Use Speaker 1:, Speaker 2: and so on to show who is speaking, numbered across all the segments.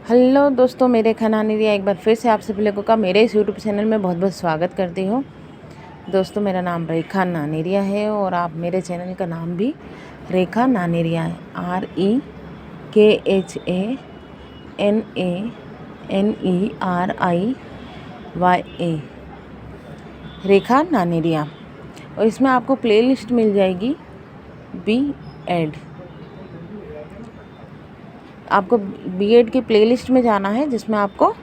Speaker 1: Hello दोस्तों, मेरे खानानिया एक बार फिर से आप सभी लोगों का मेरे इस यूट्यूब चैनल में बहुत बहुत स्वागत करती हूँ। दोस्तों, मेरा नाम रेखा नानेरिया है और आप मेरे चैनल का नाम भी रेखा नानेरिया है। REKHANANERIYA, रेखा नानेरिया। और इसमें आपको प्लेलिस्ट मिल जाएगी B.Ed। आपको B.Ed की प्लेलिस्ट में जाना है जिसमें आपको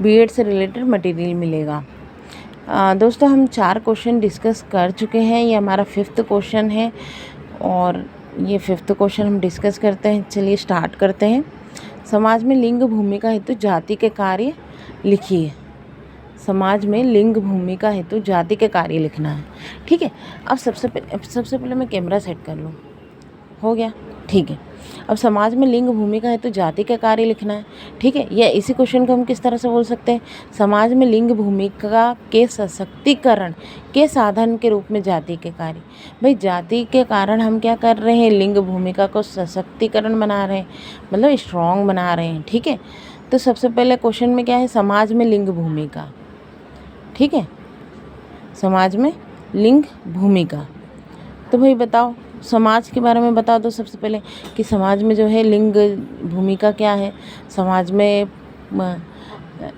Speaker 1: B.Ed से रिलेटेड मटेरियल मिलेगा। दोस्तों, हम 4 क्वेश्चन डिस्कस कर चुके हैं। ये हमारा 5th क्वेश्चन है और ये 5th क्वेश्चन हम डिस्कस करते हैं। चलिए स्टार्ट करते हैं। समाज में लिंग भूमिका हेतु जाति के कार्य लिखिए। समाज में लिंग भूमिका हेतु जाति के कार्य लिखना है। ठीक है। अब सबसे पहले मैं कैमरा सेट कर लूँ। हो गया? ठीक है। अब समाज में लिंग भूमिका है तो जाति का कार्य लिखना है। ठीक है। या इसी क्वेश्चन को हम किस तरह से बोल सकते हैं, समाज में लिंग भूमिका के सशक्तिकरण के साधन के रूप में जाति के कार्य। भाई, जाति के कारण हम क्या कर रहे हैं, लिंग भूमिका को सशक्तिकरण बना रहे हैं, मतलब स्ट्रॉन्ग बना रहे हैं। ठीक है। तो सबसे पहले क्वेश्चन में क्या है, समाज में लिंग भूमिका। ठीक है, समाज में लिंग भूमिका। तो भाई बताओ, समाज के बारे में बता दो सबसे पहले कि समाज में जो है लिंग भूमिका क्या है। समाज में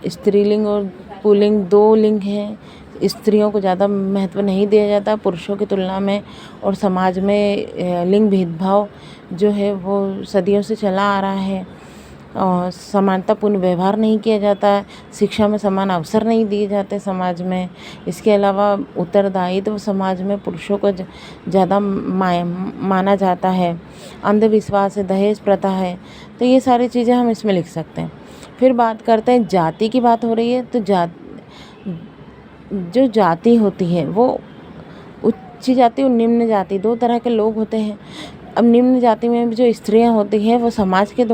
Speaker 1: स्त्रीलिंग और पुल्लिंग 2 लिंग हैं। स्त्रियों को ज़्यादा महत्व नहीं दिया जाता पुरुषों की तुलना में। और समाज में लिंग भेदभाव जो है वो सदियों से चला आ रहा है। और समानतापूर्ण व्यवहार नहीं किया जाता है। शिक्षा में समान अवसर नहीं दिए जाते समाज में। इसके अलावा उत्तरदायित्व समाज में पुरुषों को ज़्यादा माना जाता है। अंधविश्वास है, दहेज प्रथा है। तो ये सारी चीज़ें हम इसमें लिख सकते हैं। फिर बात करते हैं, जाति की बात हो रही है तो जो जाति होती है वो उच्च जाति और निम्न जाति 2 तरह के लोग होते हैं। अब निम्न जाति में भी जो स्त्रियां होती हैं वो समाज के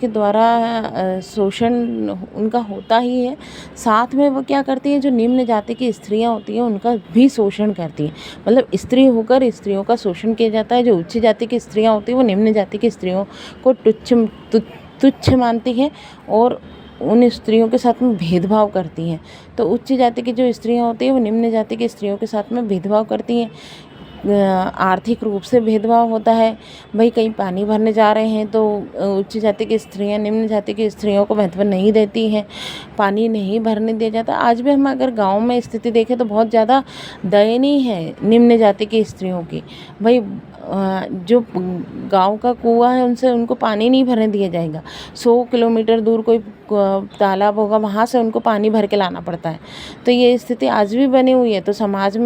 Speaker 1: द्वारा शोषण उनका होता ही है। साथ में वो क्या करती हैं, जो निम्न जाति की स्त्रियां होती हैं उनका भी शोषण करती हैं। मतलब स्त्री होकर स्त्रियों का शोषण किया जाता है। जो उच्च जाति की स्त्रियां होती हैं वो निम्न जाति की स्त्रियों को तुच्छ मानती हैं और उन स्त्रियों के साथ में भेदभाव करती हैं। तो उच्च जाति की जो स्त्रियां होती हैं वो निम्न जाति की स्त्रियों के साथ में भेदभाव करती हैं। आर्थिक रूप से भेदभाव होता है। भाई, कहीं पानी भरने जा रहे हैं तो उच्च जाति की स्त्रियां निम्न जाति की स्त्रियों को महत्व नहीं देती हैं, पानी नहीं भरने दिया जाता। आज भी हम अगर गांव में स्थिति देखें तो बहुत ज़्यादा दयनीय है निम्न जाति की स्त्रियों की। भाई, जो गांव का कुआं है उनसे उनको पानी नहीं भरने दिया जाएगा। 100 किलोमीटर दूर कोई तालाब होगा, वहाँ से उनको पानी भर के लाना पड़ता है। तो ये स्थिति आज भी बनी हुई है। तो समाज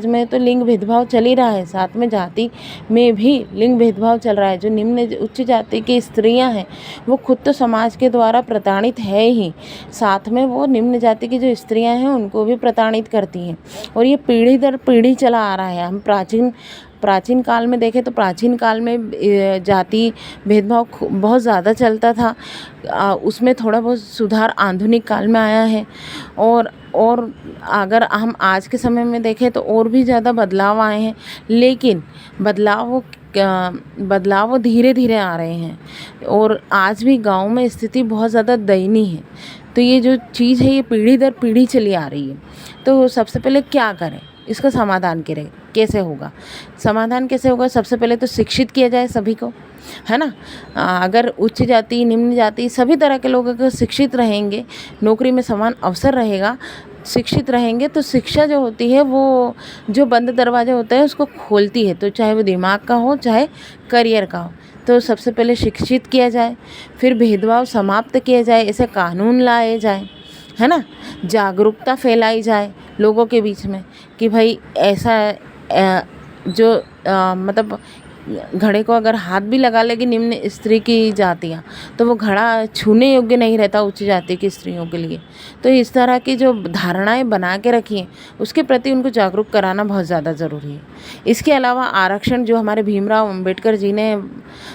Speaker 1: में तो लिंग भेदभाव चल ही रहा है, साथ में जाति में भी लिंग भेदभाव चल रहा है। जो निम्न उच्च जाति की स्त्रियां हैं वो खुद तो समाज के द्वारा प्रताड़ित है ही, साथ में वो निम्न जाति की जो स्त्रियां हैं उनको भी प्रताड़ित करती हैं। और ये पीढ़ी दर पीढ़ी चला आ रहा है। हम प्राचीन काल में देखें तो प्राचीन काल में जाति भेदभाव बहुत ज़्यादा चलता था। उसमें थोड़ा बहुत सुधार आधुनिक काल में आया है। और अगर हम आज के समय में देखें तो और भी ज़्यादा बदलाव आए हैं। लेकिन बदलाव वो धीरे धीरे आ रहे हैं और आज भी गांव में स्थिति बहुत ज़्यादा दयनीय है। तो ये जो चीज़ है ये पीढ़ी दर पीढ़ी चली आ रही है। तो सबसे पहले क्या करें, इसका समाधान कैसे होगा? समाधान कैसे होगा? सबसे पहले तो शिक्षित किया जाए सभी को, है ना। अगर उच्च जाति निम्न जाति सभी तरह के लोग अगर शिक्षित रहेंगे, नौकरी में समान अवसर रहेगा, शिक्षित रहेंगे तो शिक्षा जो होती है वो जो बंद दरवाजा होता है उसको खोलती है। तो चाहे वो दिमाग का हो चाहे करियर का हो। तो सबसे पहले शिक्षित किया जाए, फिर भेदभाव समाप्त किया जाए, ऐसे कानून लाए जाए, है ना। जागरूकता फैलाई जाए लोगों के बीच में कि भाई ऐसा मतलब घड़े को अगर हाथ भी लगा लेगी निम्न स्त्री की जातियाँ तो वो घड़ा छूने योग्य नहीं रहता उच्च जाति की स्त्रियों के लिए। तो इस तरह की जो धारणाएं बना के रखी हैं उसके प्रति उनको जागरूक कराना बहुत ज़्यादा ज़रूरी है। इसके अलावा आरक्षण जो हमारे भीमराव अंबेडकर जी ने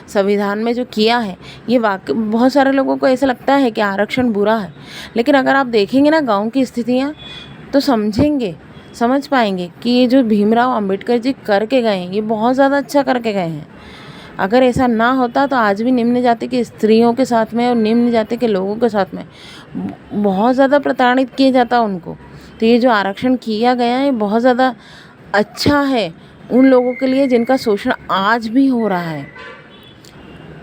Speaker 1: संविधान में जो किया है, ये बहुत सारे लोगों को ऐसा लगता है कि आरक्षण बुरा है। लेकिन अगर आप देखेंगे ना गाँव की स्थितियाँ तो समझ पाएंगे कि ये जो भीमराव अंबेडकर जी करके गए हैं ये बहुत ज़्यादा अच्छा करके गए हैं। अगर ऐसा ना होता तो आज भी निम्न जाति की स्त्रियों के साथ में और निम्न जाति के लोगों के साथ में बहुत ज़्यादा प्रताड़ित किया जाता उनको। तो ये जो आरक्षण किया गया है बहुत ज़्यादा अच्छा है उन लोगों के लिए जिनका शोषण आज भी हो रहा है।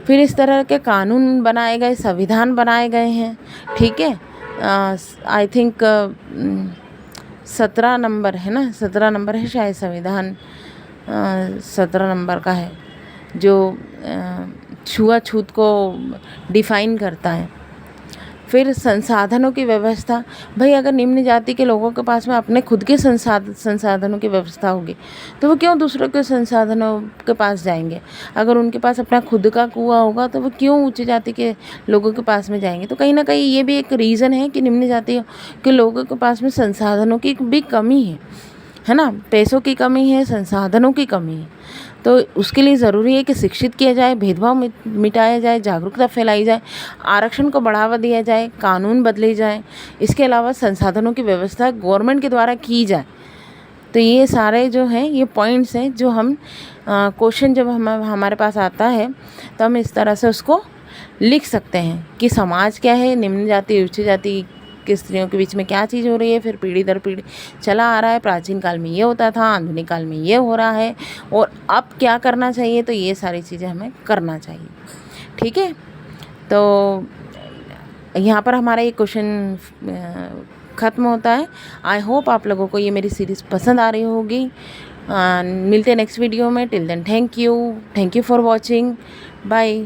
Speaker 1: फिर इस तरह के कानून बनाए गए, संविधान बनाए गए हैं, ठीक है। आई थिंक 17 नंबर है ना, 17 नंबर है शायद संविधान, 17 नंबर का है जो छुआछूत को डिफाइन करता है। फिर संसाधनों की व्यवस्था, भाई अगर निम्न जाति के लोगों के पास में अपने खुद के संसाधनों की व्यवस्था होगी तो वो क्यों दूसरों के संसाधनों के पास जाएंगे। अगर उनके पास अपना खुद का कुआं होगा तो वो क्यों उच्च जाति के लोगों के पास में जाएंगे। तो कहीं ना कहीं ये भी एक रीज़न है कि निम्न जाति के लोगों के पास में संसाधनों की भी कमी है ना, पैसों की कमी है, संसाधनों की कमी है। तो उसके लिए ज़रूरी है कि शिक्षित किया जाए, भेदभाव मिटाया जाए, जागरूकता फैलाई जाए, आरक्षण को बढ़ावा दिया जाए, कानून बदले जाए, इसके अलावा संसाधनों की व्यवस्था गवर्नमेंट के द्वारा की जाए। तो ये सारे जो हैं ये पॉइंट्स हैं जो हम क्वेश्चन जब हमारे पास आता है तो हम इस तरह से उसको लिख सकते हैं कि समाज क्या है, निम्न जाति उच्च जाति कि स्त्रियों के बीच में क्या चीज़ हो रही है, फिर पीढ़ी दर पीढ़ी चला आ रहा है। प्राचीन काल में ये होता था, आधुनिक काल में ये हो रहा है और अब क्या करना चाहिए। तो ये सारी चीज़ें हमें करना चाहिए, ठीक है। तो यहाँ पर हमारा ये क्वेश्चन ख़त्म होता है। आई होप आप लोगों को ये मेरी सीरीज़ पसंद आ रही होगी। मिलते हैं नेक्स्ट वीडियो में। Till then thank you for watching, bye.